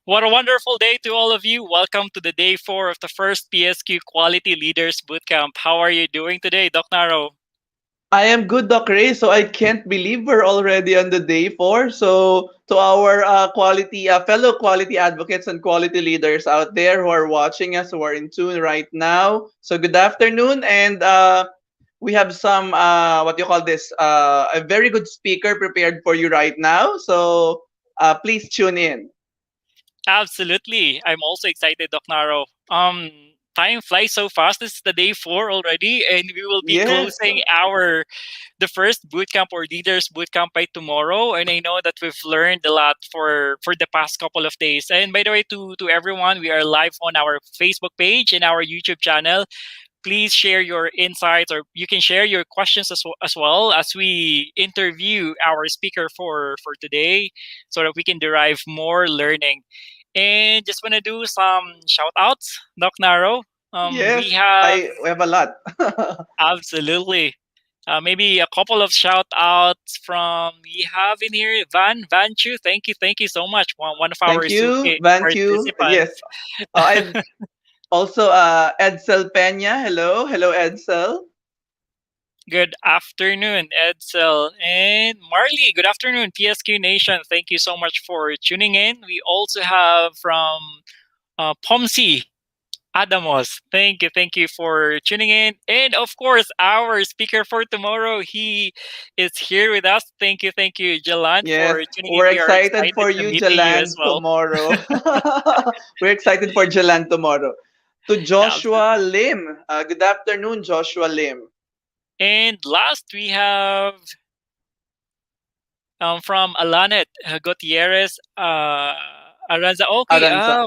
What a wonderful day to all of you. Welcome to the day 4 of the first PSQ Quality Leaders Bootcamp. How are you doing today, Doc Naro? I am good, Doc Ray. So I can't believe we're already on the day four. So to our fellow quality advocates and quality leaders out there who are watching us, who are in tune right now. So good afternoon, and we have some what you call this a very good speaker prepared for you right now. So please tune in. Absolutely. I'm also excited, Doc Naro. Time flies so fast. This is the day 4 already, and we will be Yes. closing the first bootcamp or leaders bootcamp by tomorrow. And I know that we've learned a lot for the past couple of days. And by the way, to everyone, we are live on our Facebook page and our YouTube channel. Please share your insights, or you can share your questions as well as we interview our speaker for today, so that we can derive more learning. And just want to do some shout outs, Doc Naro. We Yes. have We have a lot. absolutely maybe a couple of shout outs from we have in here. Van Chu, thank you so much. One of our Thank you, Van Q. Yes. participants. And also, Edsel Peña. Hello. Hello, Edsel. Good afternoon, Edsel and Marley. Good afternoon, PSQ Nation. Thank you so much for tuning in. We also have from Pomsi Adamos. Thank you for tuning in. And of course, our speaker for tomorrow, he is here with us. Thank you, Jalan, Yes, for tuning in. we're We are excited excited for to you, meeting you as Jalan, well. tomorrow. We're excited for Jalan tomorrow. To Joshua Absolutely. Lim. Good afternoon, Joshua Lim. And last, we have from Alanet Gutierrez Aranza. Okay, Aranza.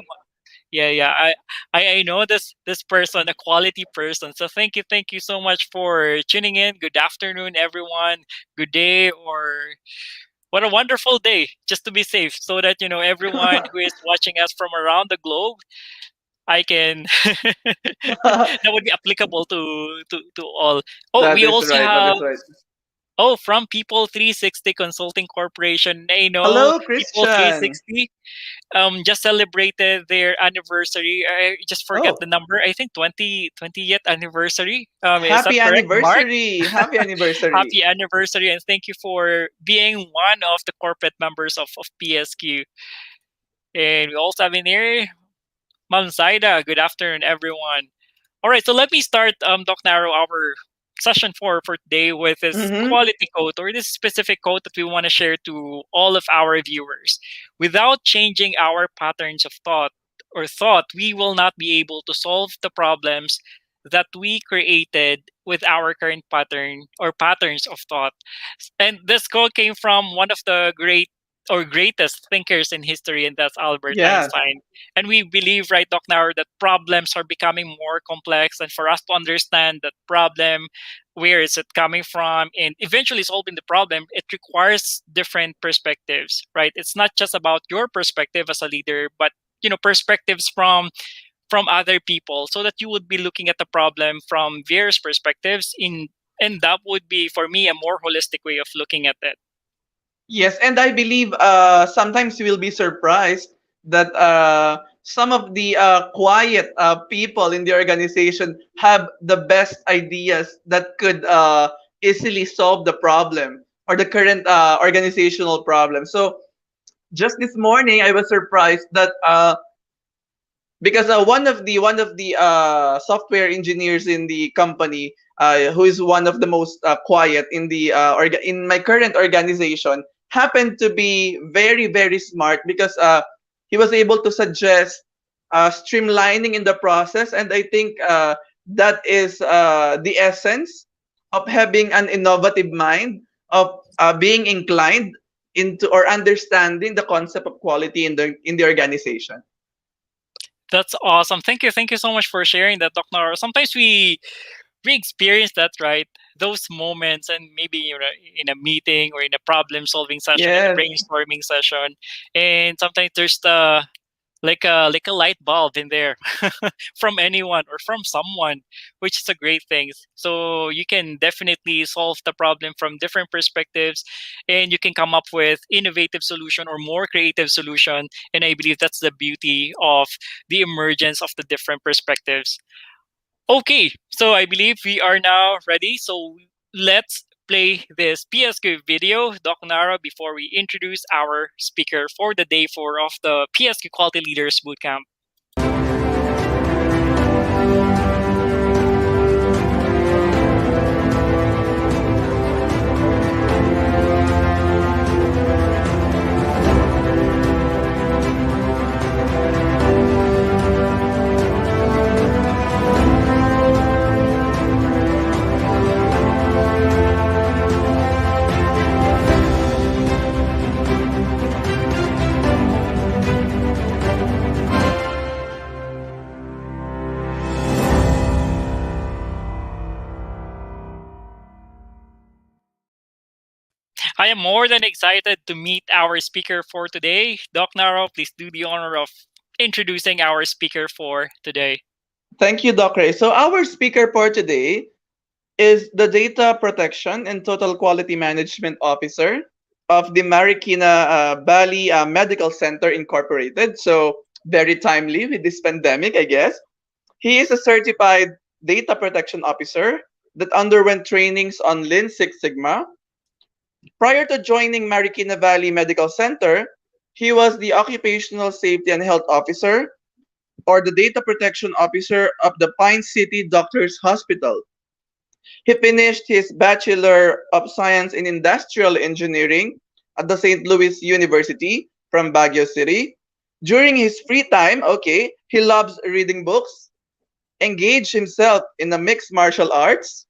yeah. I know this person, a quality person. So thank you so much for tuning in. Good afternoon, everyone. Good day, or what a wonderful day. Just to be safe, so that everyone who is watching us from around the globe, I can that would be applicable to all. Oh, That we is also right. That have is right. from People 360 Consulting Corporation. I know Hello, People Christian. 360 just celebrated their anniversary. I just forgot the Oh, number. I think 20th anniversary. Is that happy correct, Mark? anniversary. Happy anniversary. Happy anniversary, and thank you for being one of the corporate members of PSQ. And we also have in here Ma'am Zaida. Good afternoon, everyone. All right, so let me start, Doc Naro, our session for today with this Mm-hmm. quality quote, or this specific quote that we want to share to all of our viewers. Without changing our patterns of thought, we will not be able to solve the problems that we created with our current pattern or patterns of thought. And this quote came from one of the greatest thinkers in history, and that's Albert Yes. Einstein. And we believe, right, Doc, now that problems are becoming more complex, and for us to understand that problem, where is it coming from, and eventually solving the problem, it requires different perspectives, right? It's not just about your perspective as a leader, but perspectives from other people, so that you would be looking at the problem from various perspectives and that would be for me a more holistic way of looking at it. Yes, and I believe sometimes you will be surprised that some of the quiet people in the organization have the best ideas that could easily solve the problem or the current organizational problem. So just this morning, I was surprised that because one of the software engineers in the company, who is one of the most quiet in the in my current organization, happened to be very smart because he was able to suggest streamlining in the process, and I think that is the essence of having an innovative mind, of being inclined into or understanding the concept of quality in the organization. That's awesome. Thank you so much for sharing that, Doc Nora. Sometimes we experience that, right? Those moments, and maybe in a meeting or in a problem solving session, in a Yes. brainstorming session, and sometimes there's the like a light bulb in there from anyone or from someone, which is a great thing. So you can definitely solve the problem from different perspectives, and you can come up with innovative solution or more creative solution. And I believe that's the beauty of the emergence of the different perspectives. Okay, so I believe we are now ready. So let's play this PSQ video, Doc Nara, before we introduce our speaker for the day four of the PSQ Quality Leaders Bootcamp. I am more than excited to meet our speaker for today. Doc Nara, please do the honor of introducing our speaker for today. Thank you, Doc Ray. So our speaker for today is the Data Protection and Total Quality Management Officer of the Marikina Valley Medical Center Incorporated. So very timely with this pandemic, I guess. He is a certified data protection officer that underwent trainings on Lean Six Sigma. Prior to joining Marikina Valley Medical Center, he was the Occupational Safety and Health Officer or the Data Protection Officer of the Pine City Doctors Hospital. He finished his Bachelor of Science in Industrial Engineering at the St. Louis University from Baguio City. During his free time, okay, he loves reading books, engage himself in the mixed martial arts,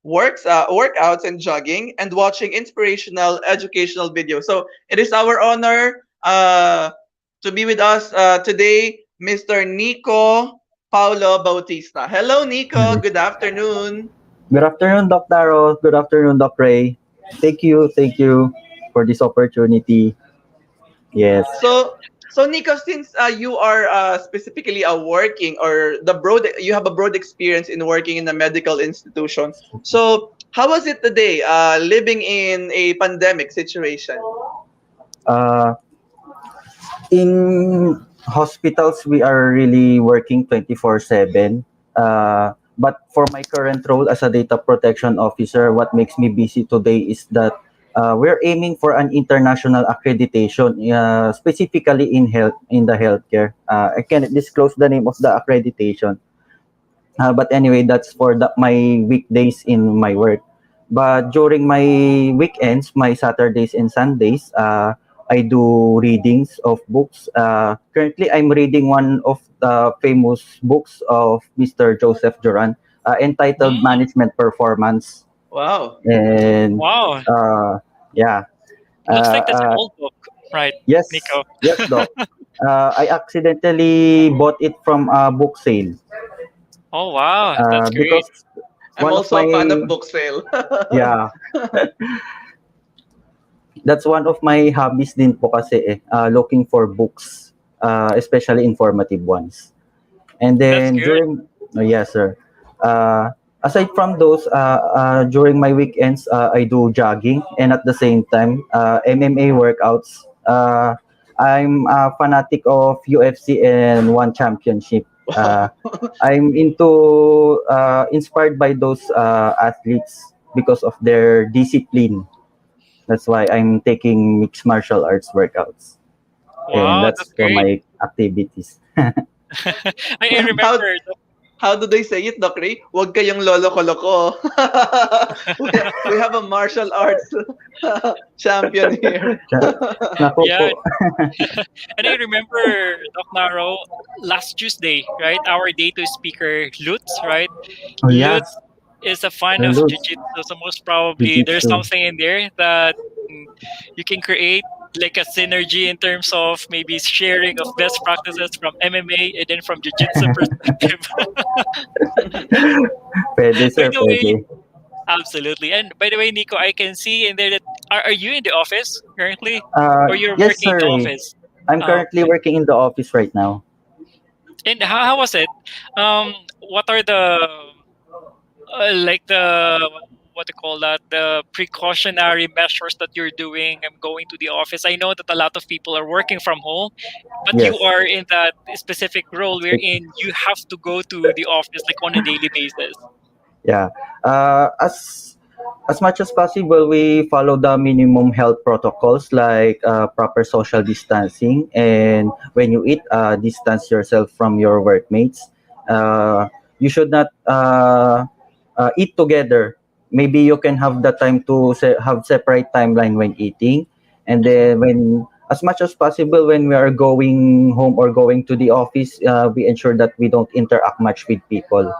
workouts and jogging, and watching inspirational educational videos. So it is our honor to be with us today, Mr. Nikko Paolo Bautista. Hello, Nico. Mhm. Good afternoon. Good afternoon, Doc Taro. Good afternoon, Doc Ray. Thank you for this opportunity. Yes. So Nico, since you are specifically a working or the broad, you have a broad experience in working in a medical institution. So how was it today, living in a pandemic situation? Uh, in hospitals, we are really working 24/7. But for my current role as a data protection officer, what makes me busy today is that we're aiming for an international accreditation, specifically in the healthcare. I can't disclose the name of the accreditation. But anyway, that's for my weekdays in my work. But during my weekends, my Saturdays and Sundays, I do readings of books. Currently, I'm reading one of the famous books of Mr. Joseph Joran, entitled Mm, Management Performance. Wow. And wow, yeah, looks uh, like that's an uh, old book, right, yes, Nico? yes, Doc. I accidentally bought it from a book sale Oh wow, that's great. because I'm one of also my a fan of book sale. yeah, that's one of my hobbies din po kasi looking for books, especially informative ones. And That's then good. during, yes, sir. Uh, Aside from those, during my weekends, I do jogging and at the same time, MMA workouts. I'm a fanatic of UFC and One Championship. Uh, Wow. I'm into inspired by those athletes because of their discipline. That's why I'm taking mixed martial arts workouts, and Wow, that's that's for great. my activities. I how remember. how do they say it, Doc Ray? Huwag kayong lolo-koloko. We have a martial arts champion here. Nako po. Yeah, and I remember Doc Naro last Tuesday, right? Our day two speaker, Lutz, right? Oh yeah, Lutz is a fan of Luz, jiu-jitsu, so most probably there's Jiu-Jitsu. something in there that mm, you can create like a synergy in terms of maybe sharing of best practices from MMA and then from jiu-jitsu perspective. Pwede By sir, the way, pwede. absolutely. And by the way, Nico, I can see in there that are you in the office currently, or you're Yes working in sir. the office? I'm currently Okay. working in the office right now. And how was it? What are the like the what to call that, the precautionary measures that you're doing? I'm going to the office. I know that a lot of people are working from home, but you Yes. are in that specific role wherein you have to go to the office like on a daily basis. Yeah. As much as possible, we follow the minimum health protocols like proper social distancing, and when you eat, distance yourself from your workmates. You should not eat together. Maybe you can have the time to have separate timeline when eating, and Mhm. then when as much as possible when we are going home or going to the office, we ensure that we don't interact much with people.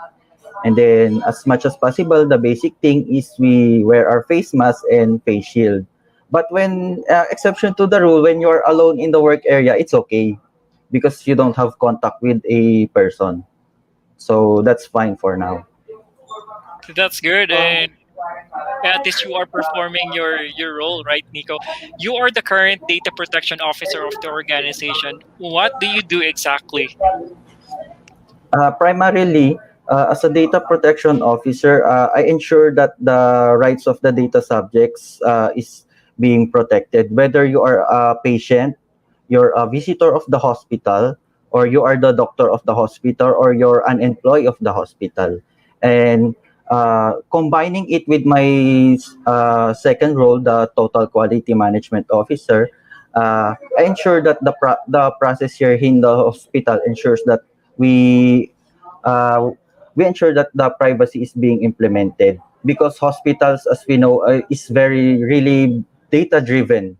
And then, as much as possible, the basic thing is we wear our face mask and face shield. But when, exception to the rule, when you're alone in the work area, it's okay because you don't have contact with a person. So that's fine for now. That's good. And at least you are performing your role, right, Nico? You are the current data protection officer of the organization. What do you do exactly? Primarily, as a data protection officer, I ensure that the rights of the data subjects is being protected. Whether you are a patient, you're a visitor of the hospital, or you are the doctor of the hospital, or you're an employee of the hospital. And combining it with my second role, the total quality management officer, I ensure that the process here in the hospital ensures that we uh, we ensure that the privacy is being implemented because hospitals, as we know, is very really data driven.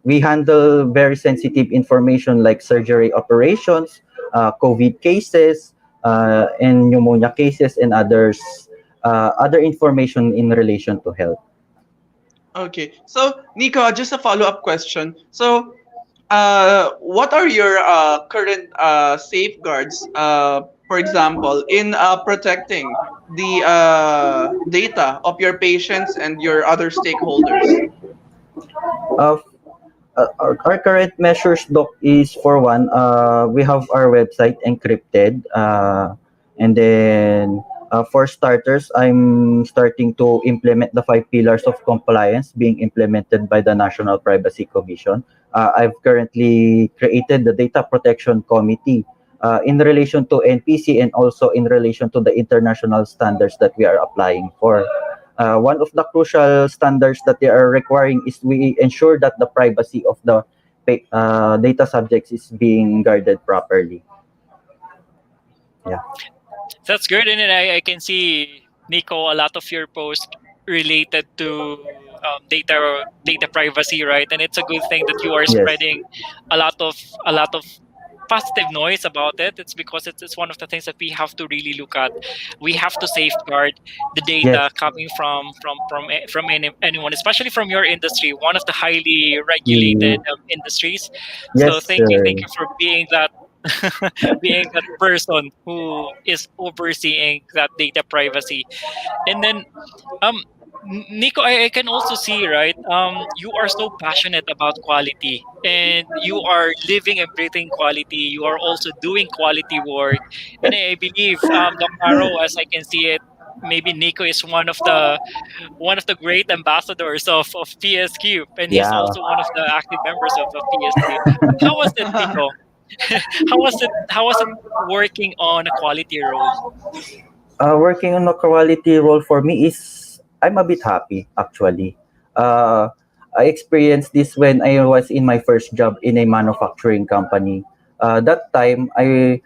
We handle very sensitive information like surgery operations, COVID cases, and pneumonia cases, and other information in relation to health. Okay. So, Nico, just a follow-up question. So, what are your current safeguards, for example, in protecting the data of your patients and your other stakeholders? Uh, our current measures, Doc, is for one, we have our website encrypted. And then for starters, I'm starting to implement the 5 pillars of compliance being implemented by the National Privacy Commission. I've currently created the Data Protection Committee in relation to NPC and also in relation to the international standards that we are applying for. One of the crucial standards that they are requiring is we ensure that the privacy of the data subjects is being guarded properly. Yeah. That's good, and then I can see, Nico, a lot of your posts related to data privacy, right? And it's a good thing that you are Yes. spreading a lot of a lot of positive noise about it. It's because it's one of the things that we have to really look at. We have to safeguard the Yes. data coming from anyone, especially from your industry, one of the highly Mm, regulated industries. So yes, sir. thank you for being that being that person who is overseeing that data privacy. And then um Nico, I can also see, right? You are so passionate about quality and you are living and breathing quality. You are also doing quality work. And I believe, Doc Arrow, as I can see it, maybe Nico is one of the great ambassadors of PSQ, and he's Yeah. also one of the active members of PSQ. How was it, Nico? How was it working on a quality role? Working on a quality role for me is I'm a bit happy actually. Uh, I experienced this when I was in my first job in a manufacturing company. That time, I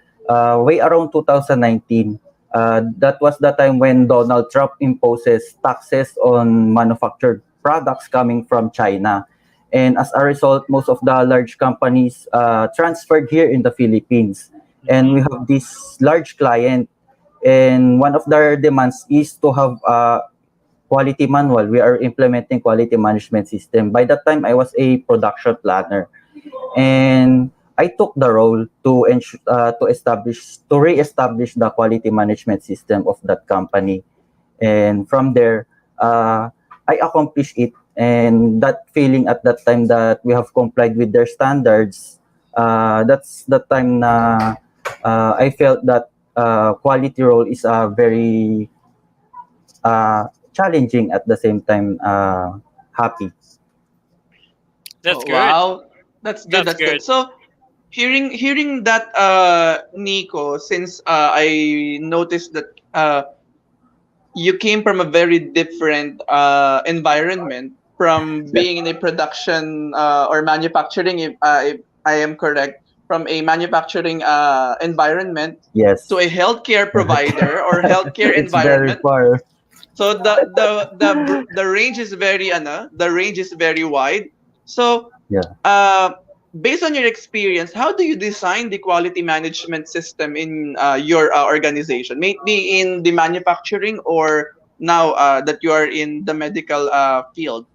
way around 2019. That was the time when Donald Trump imposes taxes on manufactured products coming from China. And as a result, most of the large companies transferred here in the Philippines. And Mhm. we have this large client, and one of their demands is to have a quality manual. We are implementing quality management system. By that time, I was a production planner, and I took the role to reestablish the quality management system of that company. And from there, I accomplished it. and that feeling at that time that we have complied with their standards, that's the time na I felt that quality role is very challenging, at the same time happy. That's Oh, good. wow. That's good. That's That's good. good. So hearing that, Nico, since I noticed that you came from a very different environment from Yeah. being in a production or manufacturing, if I am correct, from a manufacturing environment to Yes. a healthcare provider or healthcare It's very environment. far. So the range is very the range is very wide. So Yeah. uh, based on your experience, how do you design the quality management system in your organization? Maybe in the manufacturing or now that you are in the medical field.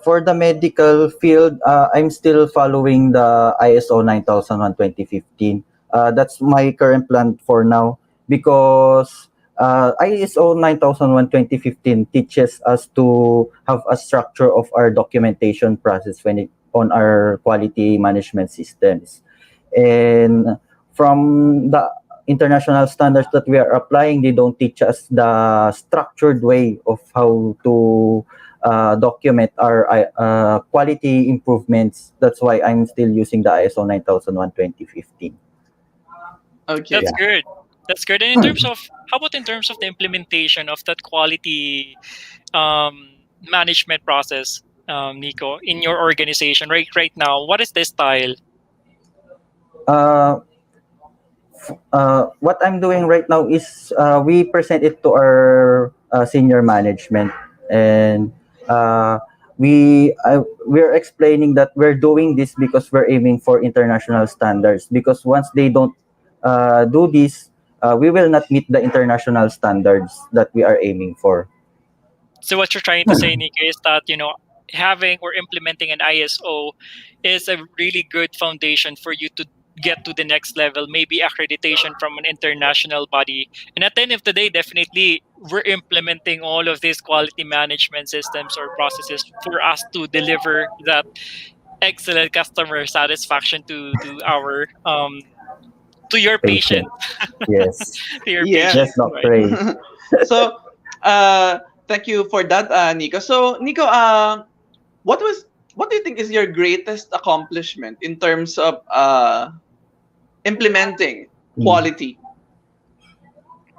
For the medical field, I'm still following the ISO 9001 2015. That's my current plan for now, because ISO 9001 2015 teaches us to have a structure of our documentation process when it on our quality management systems. And from the international standards that we are applying, they don't teach us the structured way of how to document our quality improvements. That's why I'm still using the ISO 9001 2015. Okay. That's Yeah. good. That's good. And in terms of how about in terms of the implementation of that quality management process, Nico, in your organization right now, what is the style? Uh, what I'm doing right now is we present it to our senior management, and uh, we're explaining that we're doing this because we're aiming for international standards. Because once they don't do this, we will not meet the international standards that we are aiming for. So what you're trying to say, Nico, is that having or implementing an ISO is a really good foundation for you to get to the next level, maybe accreditation from an international body. And at the end of the day, definitely we're implementing all of these quality management systems or processes for us to deliver that excellent customer satisfaction to our to your Patient. patient, Yes. to your Yes. patient, Yes, Doc right? Ray. So thank you for that, Nico. So Nico, what was what do you think is your greatest accomplishment in terms of implementing Mm. quality?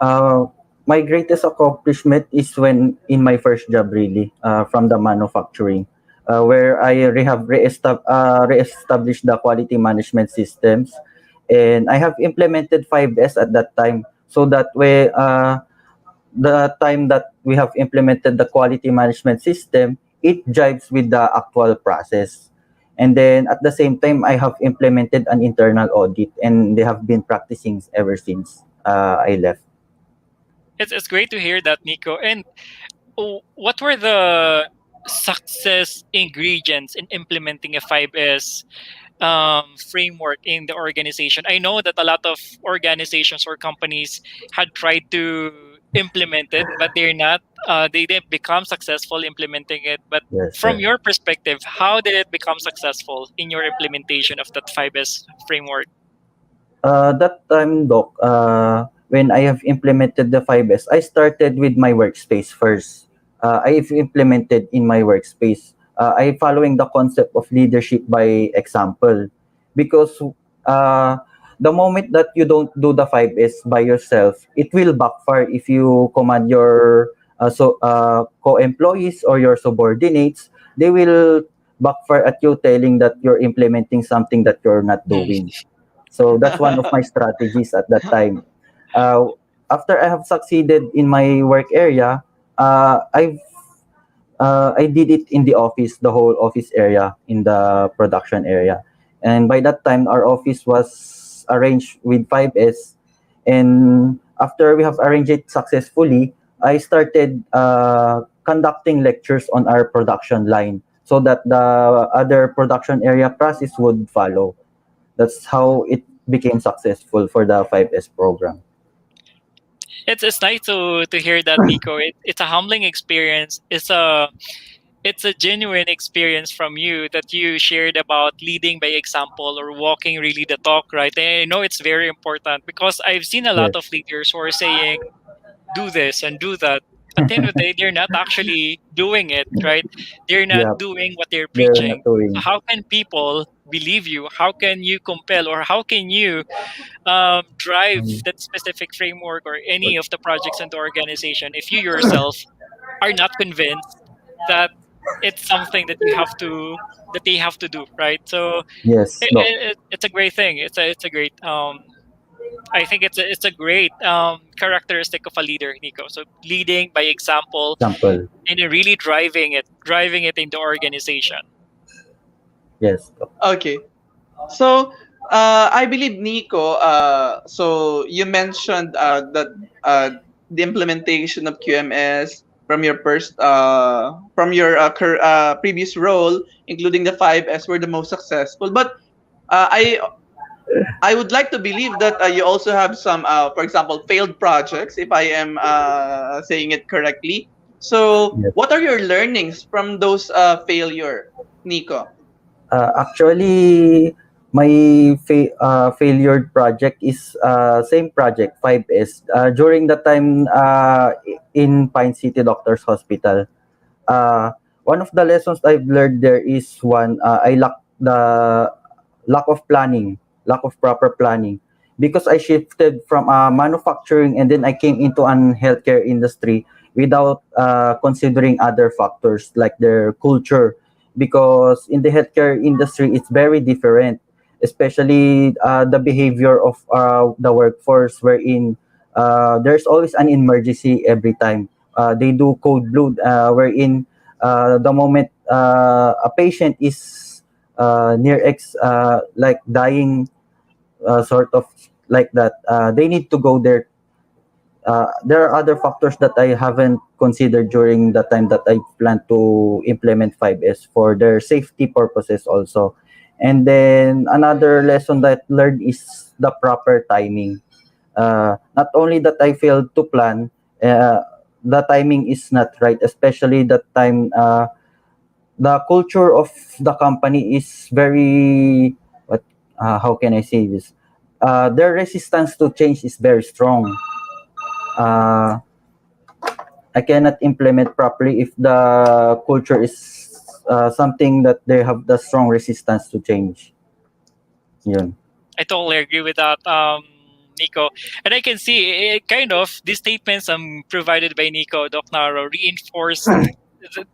Uh, my greatest accomplishment is when in my first job, really, from the manufacturing, where I have reestablished the quality management systems, and I have implemented 5S at that time. So that way, the time that we have implemented the quality management system, it jives with the actual process. And then at the same time, I have implemented an internal audit, and they have been practicing ever since I left. It's great to hear that, Nico. And what were the success ingredients in implementing a 5S framework in the organization? I know that a lot of organizations or companies had tried to implement it, but they're not. They didn't become successful implementing it. But Yes, from sir. your perspective, how did it become successful in your implementation of that 5S framework? That time, Doc, when I have implemented the 5S, I started with my workspace first. I've implemented in my workspace. I following the concept of leadership by example, because uh, the moment that you don't do the 5S by yourself, it will backfire if you command your co-employees or your subordinates. They will backfire at you, telling that you're implementing something that you're not doing. So that's one of my strategies at that time. Uh, After I have succeeded in my work area, I did it in the office, the whole office area in the production area, and by that time our office was arranged with 5S, and after we have arranged it successfully, I started conducting lectures on our production line so that the other production area process would follow. That's how it became successful for the 5S program. It's nice to hear that, Nico. It's a humbling experience. It's a it's a genuine experience from you that you shared about leading by example or walking really the talk, right? And I know it's very important because I've seen a lot of Yes. leaders who are saying, do this and do that. At the end of the day, they're not actually doing it, right? They're not Yeah, doing what they're they're preaching. not So doing. how can people believe you? How can you compel or how can you drive Mm, that specific framework or any of the projects in the organization if you yourself are not convinced that it's something that you have to that they have to do, right? So yes, Doc. it's a great thing. It's a great I think it's a great characteristic of a leader, Nico. So leading by example Example. and then really driving it in the organization. Yes, Doc. Okay. So, I believe Nico. So you mentioned that the implementation of QMS from your previous role, including the 5S, were the most successful. But I would like to believe that you also have some, for example, failed projects, if I am saying it correctly. So, Yes. what are your learnings from those failure, Nico? Actually, my failure project is same project 5S. During the time in Pine City Doctors Hospital, uh, one of the lessons I've learned there is one, I lack of planning, lack of proper planning, because I shifted from manufacturing and then I came into an healthcare industry without considering other factors like their culture, because in the healthcare industry it's very different, especially the behavior of the workforce, wherein there's always an emergency every time. They do code blue, wherein the moment a patient is near like dying, sort of like that, they need to go there. There are other factors that I haven't considered during the time that I plan to implement 5S for their safety purposes also. And then another lesson that I learned is the proper timing. Not only that I failed to plan, the timing is not right, especially that time. The culture of the company is very, what, how can I say this? Their resistance to change is very strong. Uh, I cannot implement properly if the culture is something that they have the strong resistance to change. Yun. I totally agree with that, Nico. And I can see it kind of these statements provided by Nico, Doc Naro, reinforced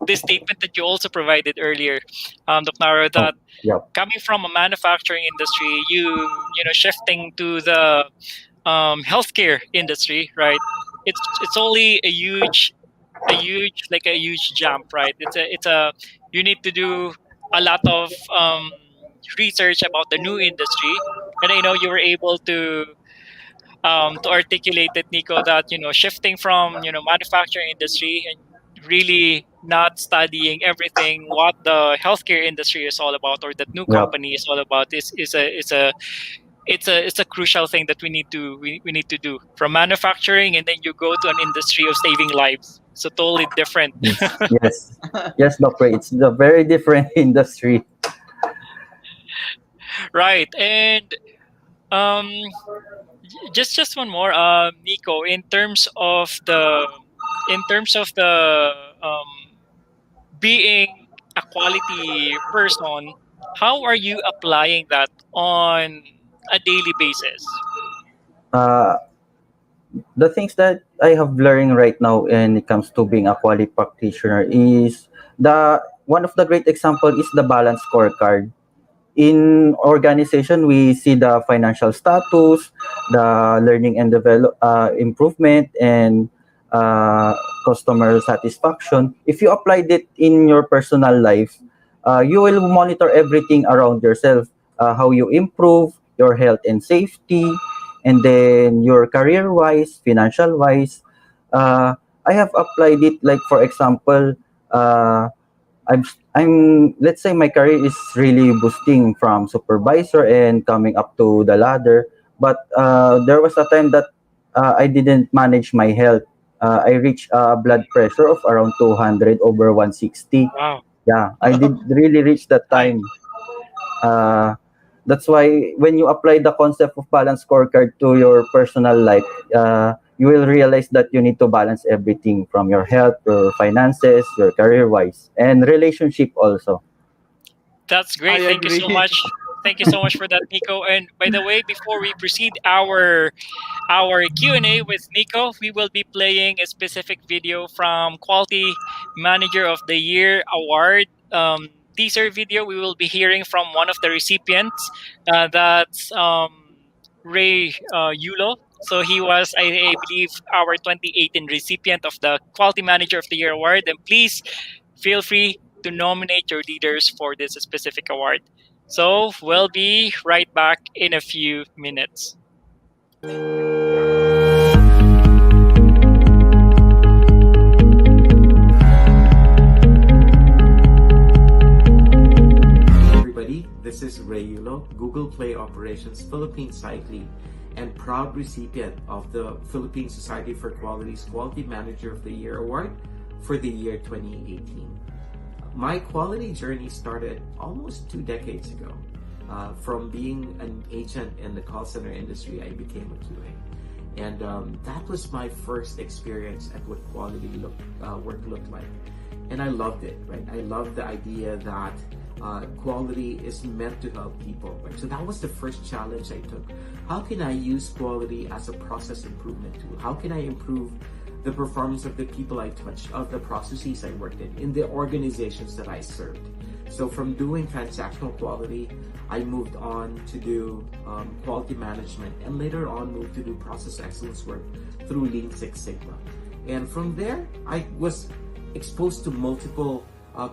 this statement that you also provided earlier, Doc Naro, Oh, that yeah, coming from a manufacturing industry, shifting to the healthcare industry, right? It's only a huge jump, right? It's a you need to do a lot of research about the new industry, and I know you were able to articulate it, Nico, that shifting from manufacturing industry and really not studying everything what the healthcare industry is all about or that new yeah, company is all about is a crucial thing that we need to do from manufacturing, and then you go to an industry of saving lives, so totally different. yes, yes, Doctor. It's a very different industry. Right. And um just one more, Nico, in terms of the being a quality person, how are you applying that on a daily basis? Uh, the things that I have learning right now when it comes to being a quality practitioner is the one of the great example is the balance scorecard. In organization, we see the financial status, the learning and develop improvement, and uh, customer satisfaction. If you applied it in your personal life, you will monitor everything around yourself, how you improve your health and safety, and then your career wise, financial wise. uh, I have applied it, like for example, uh, I'm let's say my career is really boosting from supervisor and coming up to the ladder, but there was a time that I didn't manage my health. I reached a blood pressure of around 200 over 160. Wow. Yeah, I did really reach that I time. Uh, that's why when you apply the concept of balance scorecard to your personal life, you will realize that you need to balance everything from your health, your finances, your career wise, and relationship also. That's I great. Thank you so agree. much. Thank you so much for that, Nico. And by the way, before we proceed our Q&A with Nico, we will be playing a specific video from Quality Manager of the Year Award teaser video. We will be hearing from one of the recipients. That's Ray Yulo. So he was, I believe, our 2018 recipient of the Quality Manager of the Year Award. And please feel free to nominate your leaders for this specific award. So we'll be right back in a few minutes. Everybody, this is Ray Yulo, Google Play Operations Philippines site lead and proud recipient of the Philippine Society for Quality's Quality Manager of the Year Award for the year 2018. My quality journey started almost 2 decades ago. From being an agent in the call center industry, I became a QA. And that was my first experience at what quality work looked like. And I loved it, right? I loved the idea that quality is meant to help people, right? So that was the first challenge I took. How can I use quality as a process improvement tool? How can I improve the performance of the people I touched, of the processes I worked in the organizations that I served? So from doing transactional quality, I moved on to do quality management, and later on moved to do process excellence work through Lean Six Sigma. And from there, I was exposed to multiple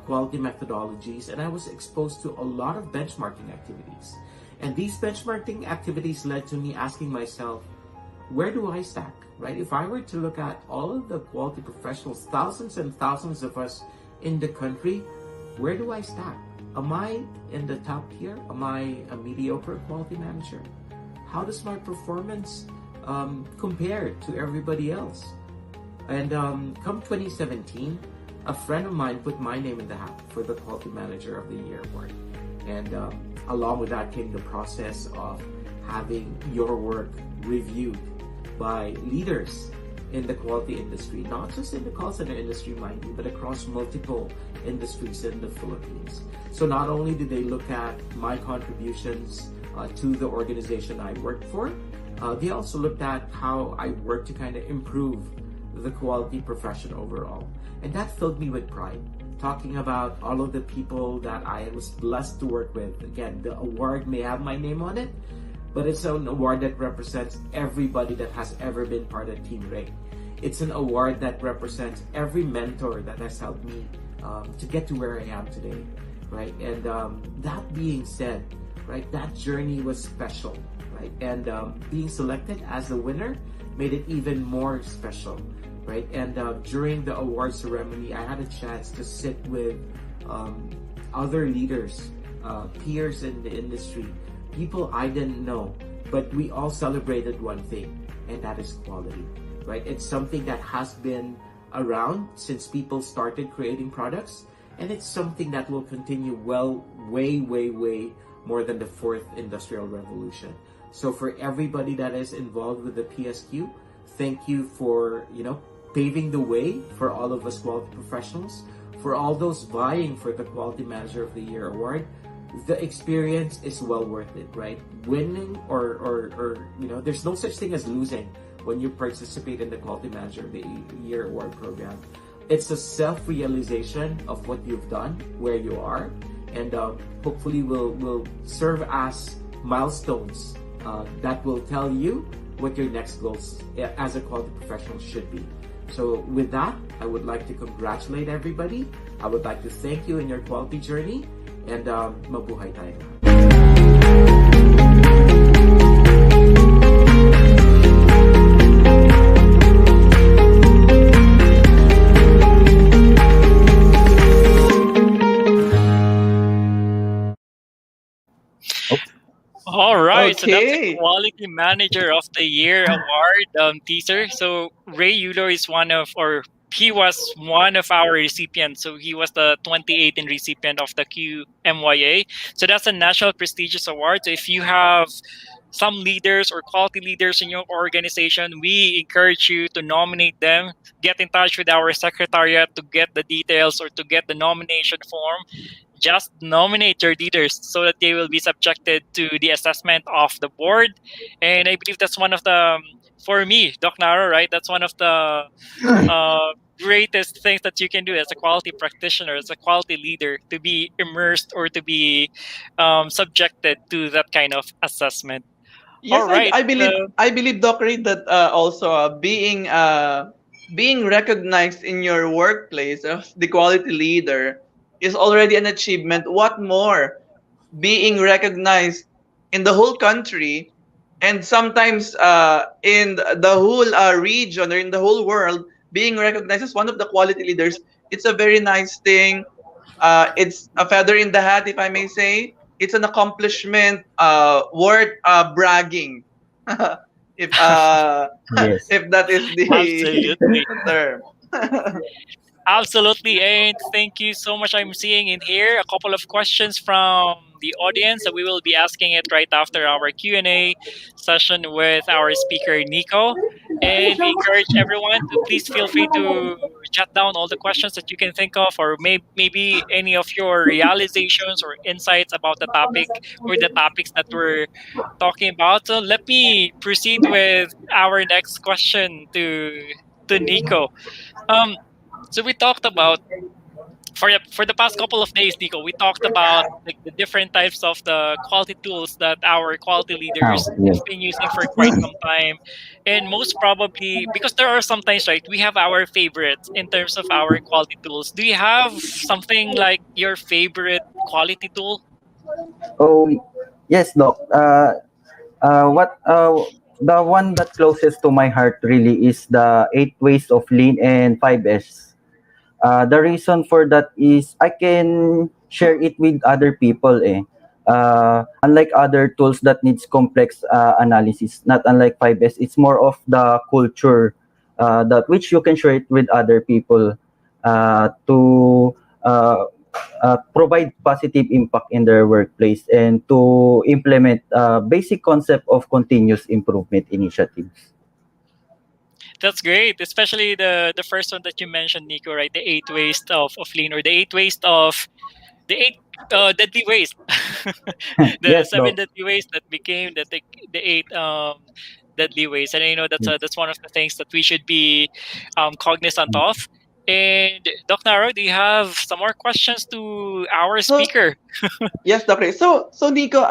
quality methodologies, and I was exposed to a lot of benchmarking activities. And these benchmarking activities led to me asking myself, where do I stack, right? If I were to look at all of the quality professionals, thousands and thousands of us in the country, where do I stack? Am I in the top tier? Am I a mediocre quality manager? How does my performance compare to everybody else? And come 2017, a friend of mine put my name in the hat for the Quality Manager of the Year award. And along with that came the process of having your work reviewed by leaders in the quality industry, not just in the call center industry, mind you, but across multiple industries in the Philippines. So not only did they look at my contributions to the organization I worked for, they also looked at how I worked to kind of improve the quality profession overall. And that filled me with pride. Talking about all of the people that I was blessed to work with. Again, the award may have my name on it, but it's an award that represents everybody that has ever been part of Team Ray. It's an award that represents every mentor that has helped me to get to where I am today, right? And that being said, right, that journey was special, right? And being selected as the winner made it even more special, right? And during the award ceremony, I had a chance to sit with other leaders, peers in the industry, people I didn't know, but we all celebrated one thing, and that is quality, right? It's something that has been around since people started creating products, and it's something that will continue way more than the fourth industrial revolution. So for everybody that is involved with the PSQ, thank you for, paving the way for all of us quality professionals, for all those vying for the Quality Manager of the Year award. The experience is well worth it, right? Winning or there's no such thing as losing when you participate in the Quality Manager of the Year award program. It's a self-realization of what you've done, where you are, and hopefully will serve as milestones that will tell you what your next goals as a quality professional should be. So with that, I would like to congratulate everybody. I would like to thank you in your quality journey, and mabuhay tayo lahat. All right, so that's a Okay. Quality Manager of the Year award teaser. So Ray Yulo is one of, or he was one of our recipients. So he was the 2018 recipient of the QMYA. So that's a national prestigious award. So if you have some leaders or quality leaders in your organization, we encourage you to nominate them. Get in touch with our secretariat to get the details or to get the nomination form. Just nominate your leaders so that they will be subjected to the assessment of the board. And I believe that's one of the, for me, Doc Naro, right? That's one of the uh, greatest things that you can do as a quality practitioner, as a quality leader, to be immersed or to be subjected to that kind of assessment. All Yes, right. I believe, Doc Ray, that also being recognized in your workplace as the quality leader is already an achievement. What more? Being recognized in the whole country and sometimes in the whole region or in the whole world, being recognized as one of the quality leaders, it's a very nice thing. It's a feather in the hat, if I may say. It's an accomplishment worth bragging, if Yes. if that is the Absolutely. term. Absolutely. And thank you so much. I'm seeing in here a couple of questions from the audience that we will be asking it right after our Q&A session with our speaker, Nico. And we encourage everyone to please feel free to jot down all the questions that you can think of, or maybe any of your realizations or insights about the topic or the topics that we're talking about. So let me proceed with our next question to Nico. Um, so we talked about, for the past couple of days, Nico. We talked about like the different types of the quality tools that our quality Oh, leaders yes. have been using for quite some time, and most probably because there are sometimes, right, we have our favorites in terms of our quality tools. Do you have something like your favorite quality tool? Oh, yes, Doc. What the one that closest to my heart really is the 8 ways of lean and 5S. The reason for that is I can share it with other people. Unlike other tools that needs complex analysis, not unlike 5S, it's more of the culture that which you can share it with other people to provide positive impact in their workplace and to implement basic concept of continuous improvement initiatives. That's great, especially the first one that you mentioned, Nico. Right, the 8 ways of lean, or the 8 ways of the eight deadly ways, the Yes, seven Doc. deadly ways that became the eight deadly ways. And I know Yes. that's one of the things that we should be cognizant of. And Doc Naro, do you have some more questions to our So speaker? yes, Dr. So Nico,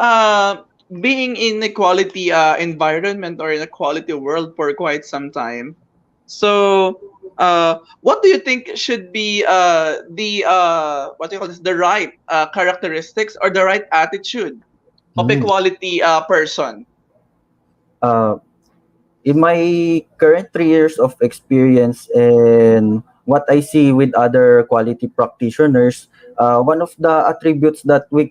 being in a quality environment or in a quality world for quite some time, so what do you think should be the what do you call this, the right characteristics or the right attitude of a Mm. quality person? Uh, in my current 3 years of experience and what I see with other quality practitioners, one of the attributes that we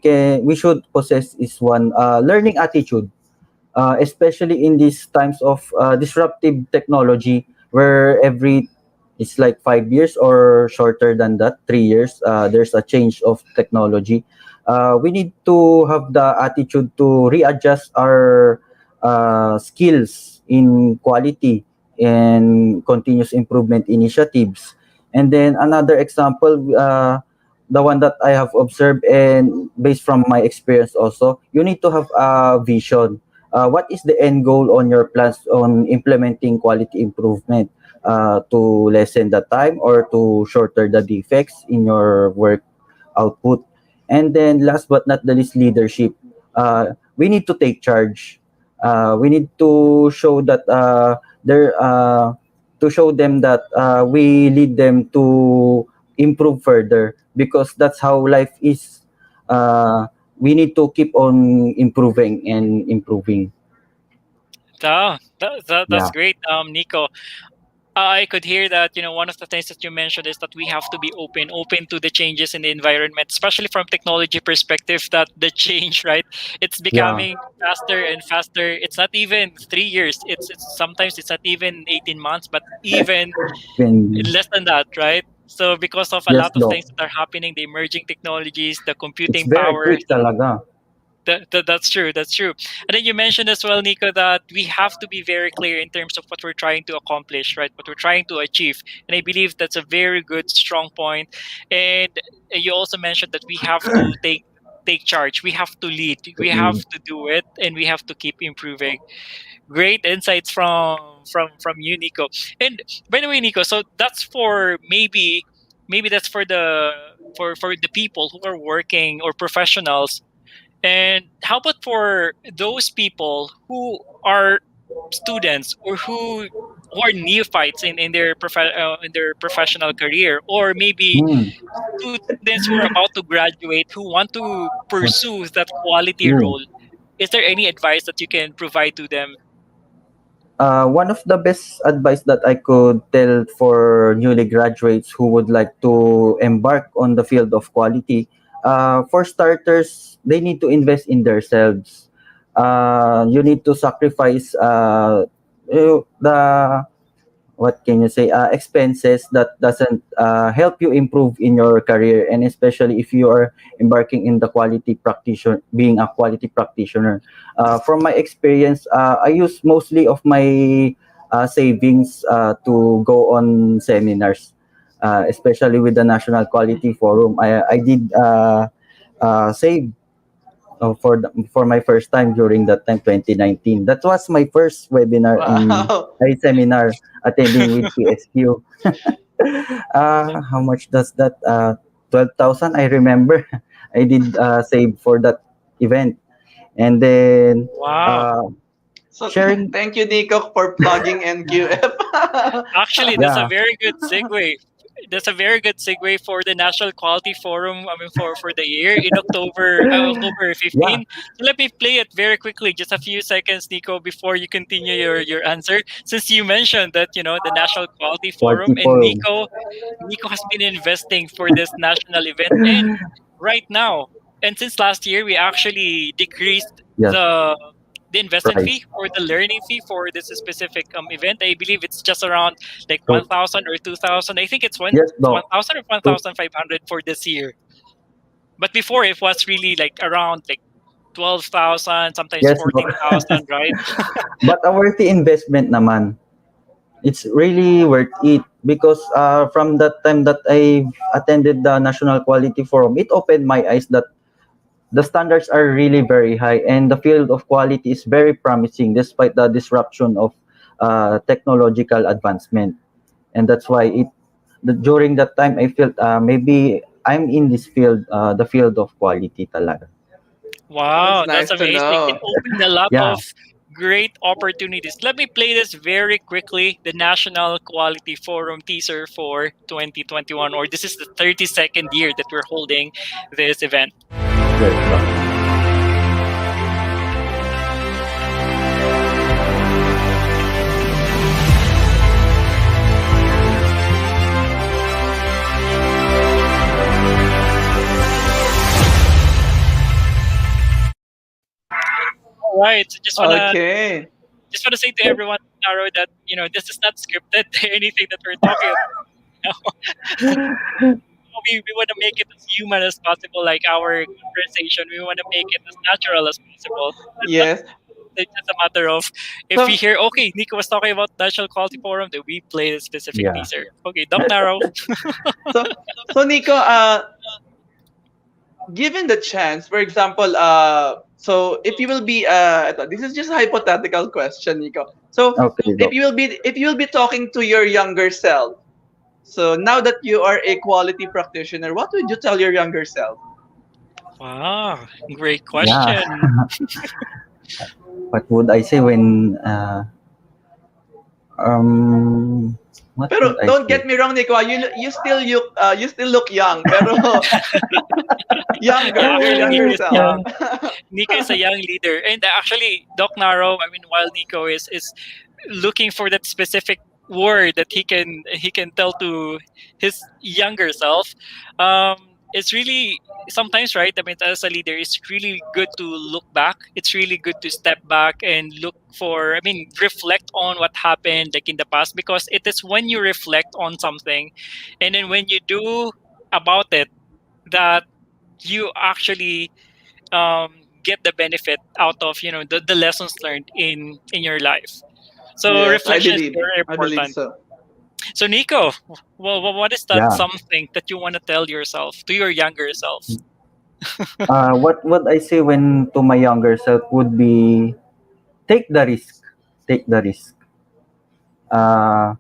should possess is one learning attitude, especially in these times of disruptive technology, where every it's like 5 years or shorter than that, 3 years, there's a change of technology. We need to have the attitude to readjust our skills in quality and continuous improvement initiatives. And then another example, the one that I have observed and based from my experience also, you need to have a vision. What is the end goal on your plans on implementing quality improvement, to lessen the time or to shorter the defects in your work output? And then last but not the least, leadership. We need to take charge. We need to show that there to show them that we lead them to improve further, because that's how life is. We need to keep on improving and improving. That's Yeah. great, Nico. I could hear that, one of the things that you mentioned is that we have to be open to the changes in the environment, especially from technology perspective, that the change, right? It's Yeah. becoming faster and faster. It's not even 3 years. It's sometimes it's not even 18 months, but even When less than that, right? So because of a yes, lot of Doc. things that are happening, the emerging technologies, the It's computing very power, quick talaga. that's true. That's true. And then you mentioned as well, Nico, that we have to be very clear in terms of what we're trying to accomplish, right? What we're trying to achieve. And I believe that's a very good, strong point. And you also mentioned that we have to take charge. We have to lead. We have to do it, and we have to keep improving. Great insights from you, Nico. And by the way, Nico, so that's for maybe that's for the people who are working or professionals, and how about for those people who are students or who are neophytes in their professional career, or maybe Hmm. students who are about to graduate who want to pursue that quality Hmm. role? Is there any advice that you can provide to them? One of the best advice that I could tell for newly graduates who would like to embark on the field of quality, for starters, they need to invest in themselves. You need to sacrifice the what can you say expenses that doesn't help you improve in your career, and especially if you are embarking in the quality practitioner, being a quality practitioner. From my experience, I use mostly of my savings to go on seminars, especially with the National Quality Forum. I did save for my first time during that time, 2019. That was my first webinar in Wow. a seminar attending with PSQ. How much does that? 12,000, I remember. I did save for that event. And then Wow. uh, So sharing, thank you, Nico, for plugging NQF. Actually, that's a yeah, very good segue. That's a very good segue for the National Quality Forum. I mean, for the year in October yeah, 15. So let me play it very quickly, just a few seconds, Nico, before you continue your answer. Since you mentioned that the National Quality Forum, quality and forum. Nico has been investing for this national event, and right now, and since last year, we actually decreased Yes, the investment fee price. or the learning fee for this specific event. I believe it's just around like So, 1,000 or 2,000. I think yes, it's one Doc. thousand or So, 1,500 for this year. But before it was really like around like 12,000, sometimes yes, Doc. 14,000, right? But a worthy investment naman. It's really worth it because from that time that I attended the National Quality Forum, it opened my eyes that the standards are really very high and the field of quality is very promising despite the disruption of technological advancement. And that's why during that time I felt maybe I'm in this field, the field of quality talaga. Wow, That's that's nice to amazing. It know. opened a lot Yeah, of great opportunities. Let me play this very quickly. The National Quality Forum teaser for 2021, or this is the 32nd year that we're holding this event. yes, Doc. All right, so Okay. just wanna say to everyone, Naro, that this is not scripted. Anything that we're talking about. We want to make it as human as possible, like our conversation. We want to make it as natural as possible. Yes. It's just a matter of if we So, hear, okay, Nico was talking about National Quality Forum, then we play the specific Yeah. teaser. Okay, Doc Naro. so Nico, given the chance, for example, so if you will be, this is just a hypothetical question, Nico. So Okay, Doc. if you will be talking to your younger self, so now that you are a quality practitioner, what would you tell your younger self? Wow, great Yeah. question. What would I say when um what would Pero I don't say? get me wrong, Nico. You still look young, pero Yeah, actually, younger Nico is self. young. Nico is a young leader, and actually, Doc Naro. I mean, while Nico is looking for that specific word that he can tell to his younger self. It's really sometimes, right? I mean, as a leader, it's really good to look back. It's really good to step back and look for, I mean, reflect on what happened like in the past, because it is when you reflect on something and then when you do about it that you actually get the benefit out of the lessons learned in your life. So Yes, I reflection is believe. very I believe important. so. So Nico, well, what is that Yeah. something that you want to tell yourself, to your younger self? What I say when to my younger self would be take the risk. Take the risk. Uh,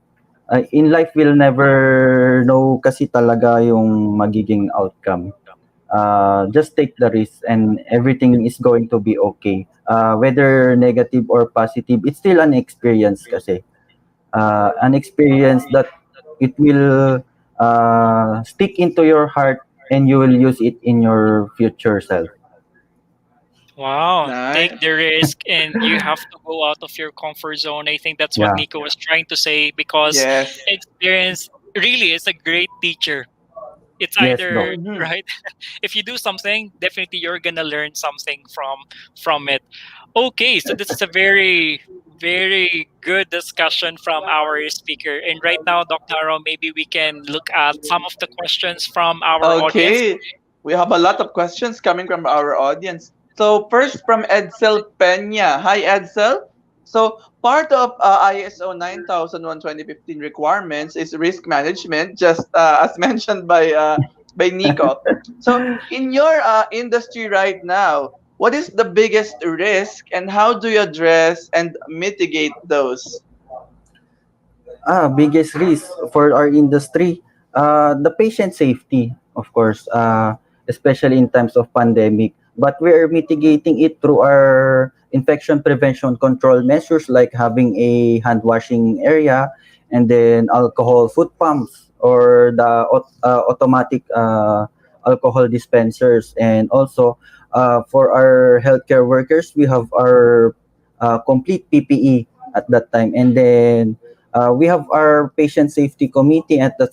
in life, we'll never know kasi talaga yung magiging outcome. Just take the risk and everything is going to be okay. Whether negative or positive, it's still an experience kasi. An experience that it will stick into your heart and you will use it in your future self. Wow, take Nice. the risk and you have to go out of your comfort zone. I think that's what Yeah. Nico was trying to say, because Yes. experience really is a great teacher. It's Yes, Doc. either Mm-hmm. right. If you do something, definitely you're gonna learn something from it. Okay, so this is a very very good discussion from our speaker. And right now, Dr. Aro, maybe we can look at some of the questions from our audience. Okay. We have a lot of questions coming from our audience. So first from Edsel Peña. Hi Edsel. So part of ISO 9001:2015 requirements is risk management, just as mentioned by Nico. So in your industry right now, what is the biggest risk and how do you address and mitigate those? Biggest risk for our industry, the patient safety, of course, especially in times of pandemic. But we are mitigating it through our infection prevention control measures like having a hand washing area and then alcohol foot pumps or the automatic alcohol dispensers. And also for our healthcare workers, we have our complete PPE at that time. And then we have our patient safety committee at the